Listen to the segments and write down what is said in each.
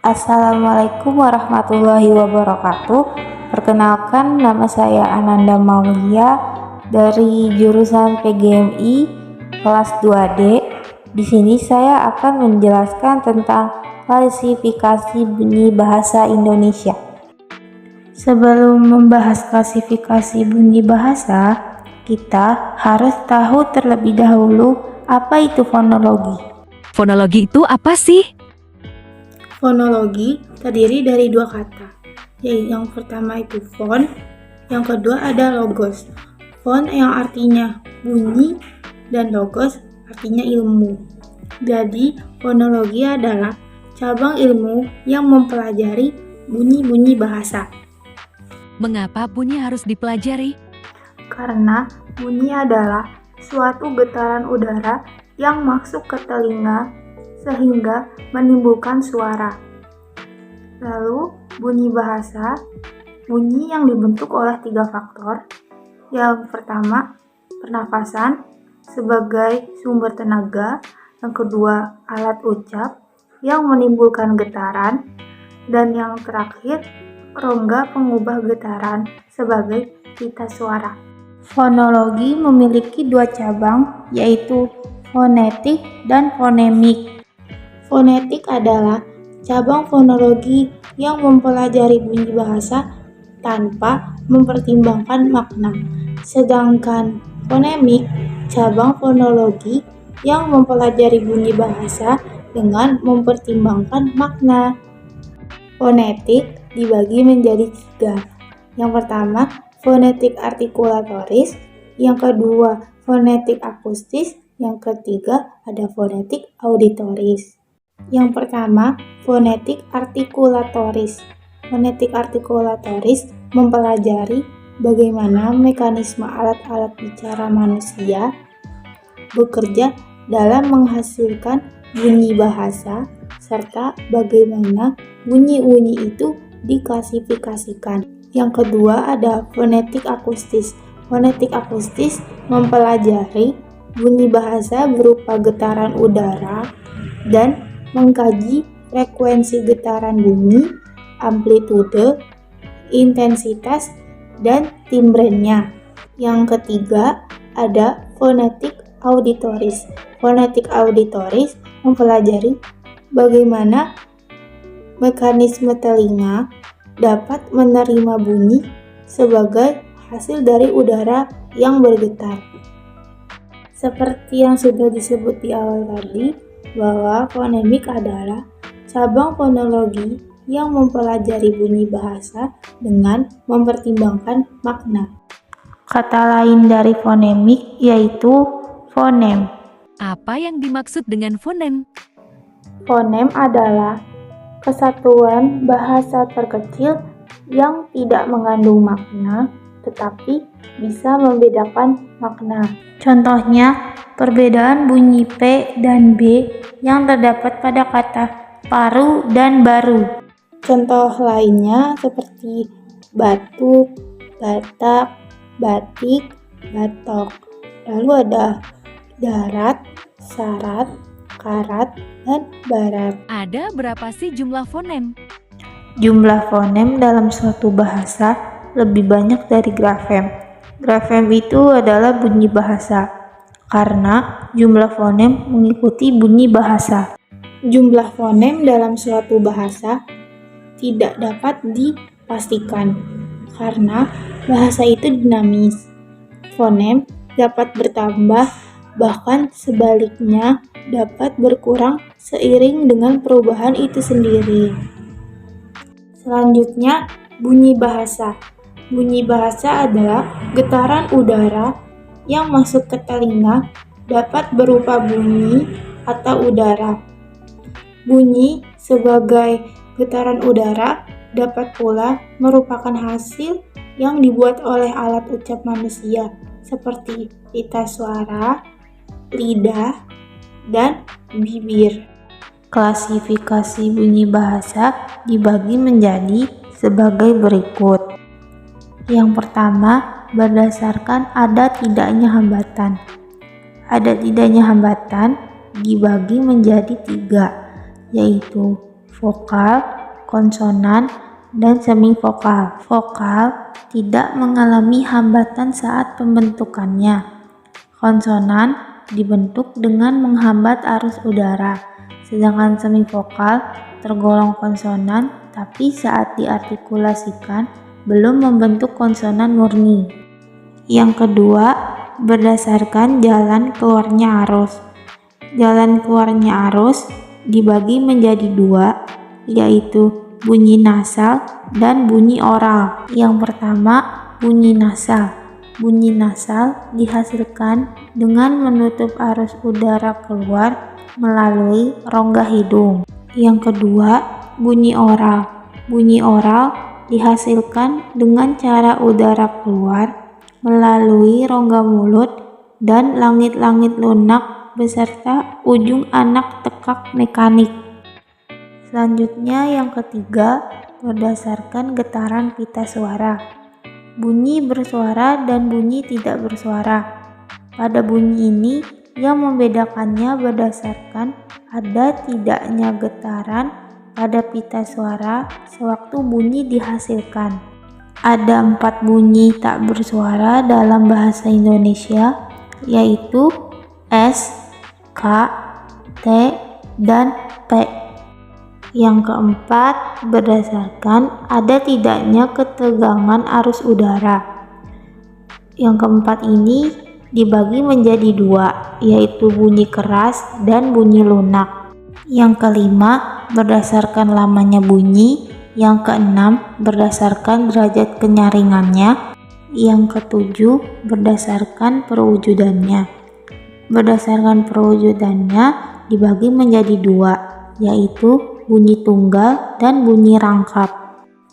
Assalamualaikum warahmatullahi wabarakatuh. Perkenalkan, nama saya Ananda Maulia dari jurusan PGMI kelas 2D. Di sini saya akan menjelaskan tentang klasifikasi bunyi bahasa Indonesia. Sebelum membahas klasifikasi bunyi bahasa, kita harus tahu terlebih dahulu apa itu fonologi. Fonologi itu apa sih? Fonologi terdiri dari dua kata, yaitu yang pertama itu fon, yang kedua ada logos. Fon yang artinya bunyi dan logos artinya ilmu. Jadi, fonologi adalah cabang ilmu yang mempelajari bunyi-bunyi bahasa. Mengapa bunyi harus dipelajari? Karena bunyi adalah suatu getaran udara yang masuk ke telinga sehingga menimbulkan suara. Lalu, bunyi bahasa, bunyi yang dibentuk oleh 3 faktor. Yang pertama, pernafasan sebagai sumber tenaga. Yang kedua, alat ucap yang menimbulkan getaran. Dan yang terakhir, rongga pengubah getaran sebagai pita suara. Fonologi memiliki 2 cabang, yaitu fonetik dan fonemik. Fonetik adalah cabang fonologi yang mempelajari bunyi bahasa tanpa mempertimbangkan makna. Sedangkan fonemik, cabang fonologi yang mempelajari bunyi bahasa dengan mempertimbangkan makna. Fonetik dibagi menjadi 3. Yang pertama, fonetik artikulatoris, yang kedua, fonetik akustis, yang ketiga, ada fonetik auditoris. Yang pertama, fonetik artikulatoris. Fonetik artikulatoris mempelajari bagaimana mekanisme alat-alat bicara manusia bekerja dalam menghasilkan bunyi bahasa, serta bagaimana bunyi-bunyi itu diklasifikasikan. Yang kedua ada fonetik akustis. Fonetik akustis mempelajari bunyi bahasa berupa getaran udara dan mengkaji frekuensi getaran bunyi, amplitude, intensitas, dan timbrenya. Yang ketiga ada fonetik auditoris. Fonetik auditoris mempelajari bagaimana mekanisme telinga dapat menerima bunyi sebagai hasil dari udara yang bergetar. Seperti yang sudah disebut di awal tadi, bahwa fonemik adalah cabang fonologi yang mempelajari bunyi bahasa dengan mempertimbangkan makna. Kata lain dari fonemik yaitu fonem. Apa yang dimaksud dengan fonem? Fonem adalah kesatuan bahasa terkecil yang tidak mengandung makna tetapi bisa membedakan makna. Contohnya, perbedaan bunyi P dan B yang terdapat pada kata paru dan baru. Contoh lainnya seperti batuk, batak, batik, batok. Lalu ada darat, sarat, karat, dan barat. Ada berapa sih jumlah fonem? Jumlah fonem dalam suatu bahasa lebih banyak dari grafem. Grafem itu adalah bunyi bahasa, karena jumlah fonem mengikuti bunyi bahasa. Jumlah fonem dalam suatu bahasa tidak dapat dipastikan, karena bahasa itu dinamis. Fonem dapat bertambah, bahkan sebaliknya dapat berkurang seiring dengan perubahan itu sendiri. Selanjutnya, bunyi bahasa. Bunyi bahasa adalah getaran udara yang masuk ke telinga, dapat berupa bunyi atau udara. Bunyi sebagai getaran udara dapat pula merupakan hasil yang dibuat oleh alat ucap manusia seperti pita suara, lidah, dan bibir. Klasifikasi bunyi bahasa dibagi menjadi sebagai berikut. Yang pertama, berdasarkan ada tidaknya hambatan. Ada tidaknya hambatan dibagi menjadi 3, yaitu vokal, konsonan, dan semivokal. Vokal tidak mengalami hambatan saat pembentukannya. Konsonan dibentuk dengan menghambat arus udara, sedangkan semivokal tergolong konsonan tapi saat diartikulasikan belum membentuk konsonan murni. Yang kedua, berdasarkan jalan keluarnya arus. Jalan keluarnya arus dibagi menjadi dua, yaitu bunyi nasal dan bunyi oral. Yang pertama, bunyi nasal. Bunyi nasal dihasilkan dengan menutup arus udara keluar melalui rongga hidung. Yang kedua, bunyi oral. Bunyi oral dihasilkan dengan cara udara keluar melalui rongga mulut dan langit-langit lunak beserta ujung anak tekak mekanik. Selanjutnya yang ketiga, berdasarkan getaran pita suara. Bunyi bersuara dan bunyi tidak bersuara. Pada bunyi ini yang membedakannya berdasarkan ada tidaknya getaran pada pita suara sewaktu bunyi dihasilkan. Ada 4 bunyi tak bersuara dalam bahasa Indonesia, yaitu S, K, T, dan P. Yang keempat, berdasarkan ada tidaknya ketegangan arus udara. Yang keempat ini dibagi menjadi dua, yaitu bunyi keras dan bunyi lunak. Yang kelima, berdasarkan lamanya bunyi. Yang keenam, berdasarkan derajat kenyaringannya. Yang ketujuh, berdasarkan perwujudannya. Berdasarkan perwujudannya dibagi menjadi dua, yaitu bunyi tunggal dan bunyi rangkap.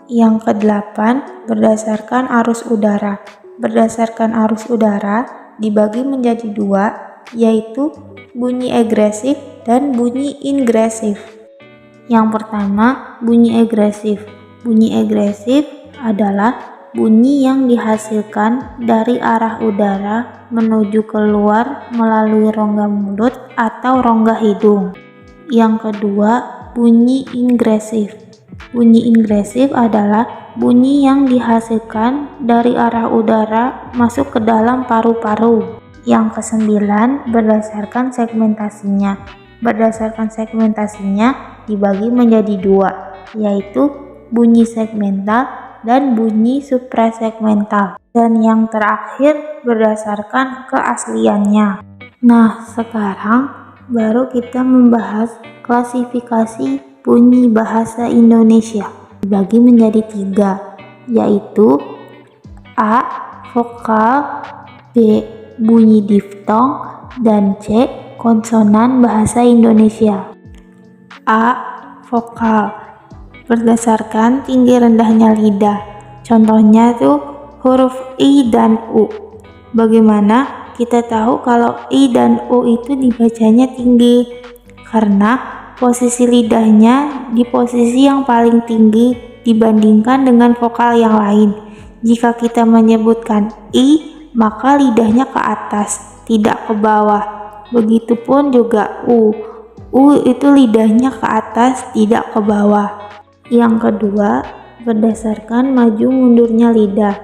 Yang kedelapan, berdasarkan arus udara. Berdasarkan arus udara dibagi menjadi dua, yaitu bunyi egresif dan bunyi ingresif. Yang pertama, bunyi egresif. Bunyi egresif adalah bunyi yang dihasilkan dari arah udara menuju keluar melalui rongga mulut atau rongga hidung. Yang kedua, bunyi ingresif. Bunyi ingresif adalah bunyi yang dihasilkan dari arah udara masuk ke dalam paru-paru. Yang kesembilan, berdasarkan segmentasinya. Berdasarkan segmentasinya dibagi menjadi dua, yaitu bunyi segmental dan bunyi suprasegmental. Dan yang terakhir, berdasarkan keasliannya. Nah, sekarang baru kita membahas klasifikasi bunyi bahasa Indonesia. Dibagi menjadi tiga, yaitu A, vokal, B, bunyi diftong, dan C, konsonan bahasa Indonesia. A, vokal, berdasarkan tinggi rendahnya lidah. Contohnya tuh huruf I dan U. Bagaimana kita tahu kalau I dan U itu dibacanya tinggi? Karena posisi lidahnya di posisi yang paling tinggi dibandingkan dengan vokal yang lain. Jika kita menyebutkan I, maka lidahnya ke atas, tidak ke bawah. Begitupun juga U. U itu lidahnya ke atas, tidak ke bawah. Yang kedua, berdasarkan maju mundurnya lidah.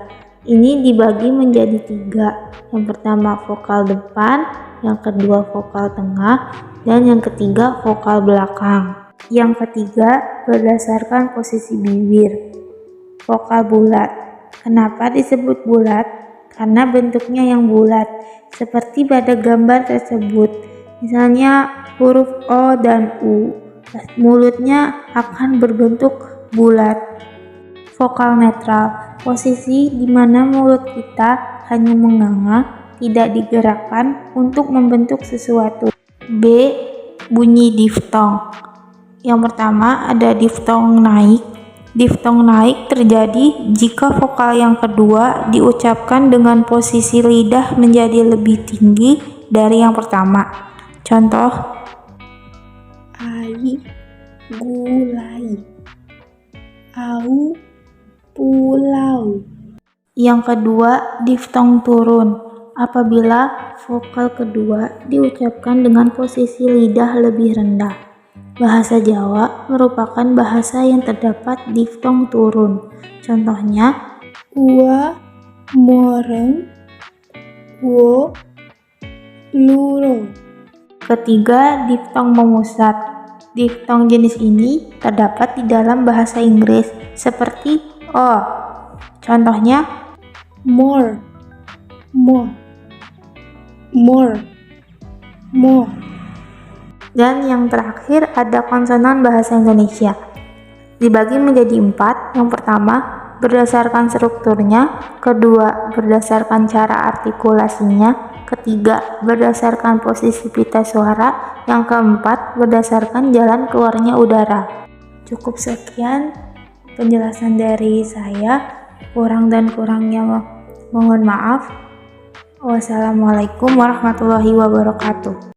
Ini dibagi menjadi tiga. Yang pertama vokal depan, yang kedua vokal tengah, dan yang ketiga vokal belakang. Yang ketiga, berdasarkan posisi bibir. Vokal bulat. Kenapa disebut bulat? Karena bentuknya yang bulat, seperti pada gambar tersebut. Misalnya huruf O dan U, mulutnya akan berbentuk bulat. Vokal netral, posisi di mana mulut kita hanya menganga, tidak digerakkan untuk membentuk sesuatu. B, bunyi diftong. Yang pertama ada diftong naik. Diftong naik terjadi jika vokal yang kedua diucapkan dengan posisi lidah menjadi lebih tinggi dari yang pertama. Contoh, ai, gulai, au, pulau. Yang kedua, diftong turun. Apabila vokal kedua diucapkan dengan posisi lidah lebih rendah. Bahasa Jawa merupakan bahasa yang terdapat diftong turun. Contohnya, ua, moreng, wo, luro. Ketiga, diftong memusat. Diftong jenis ini terdapat di dalam bahasa Inggris seperti o. Contohnya, more, more, more, more. Dan yang terakhir ada konsonan bahasa Indonesia. Dibagi menjadi 4. Yang pertama, berdasarkan strukturnya. Kedua, berdasarkan cara artikulasinya. Ketiga, berdasarkan posisi pita suara. Yang keempat, berdasarkan jalan keluarnya udara. Cukup sekian penjelasan dari saya. Kurang dan kurangnya mohon maaf. Wassalamualaikum warahmatullahi wabarakatuh.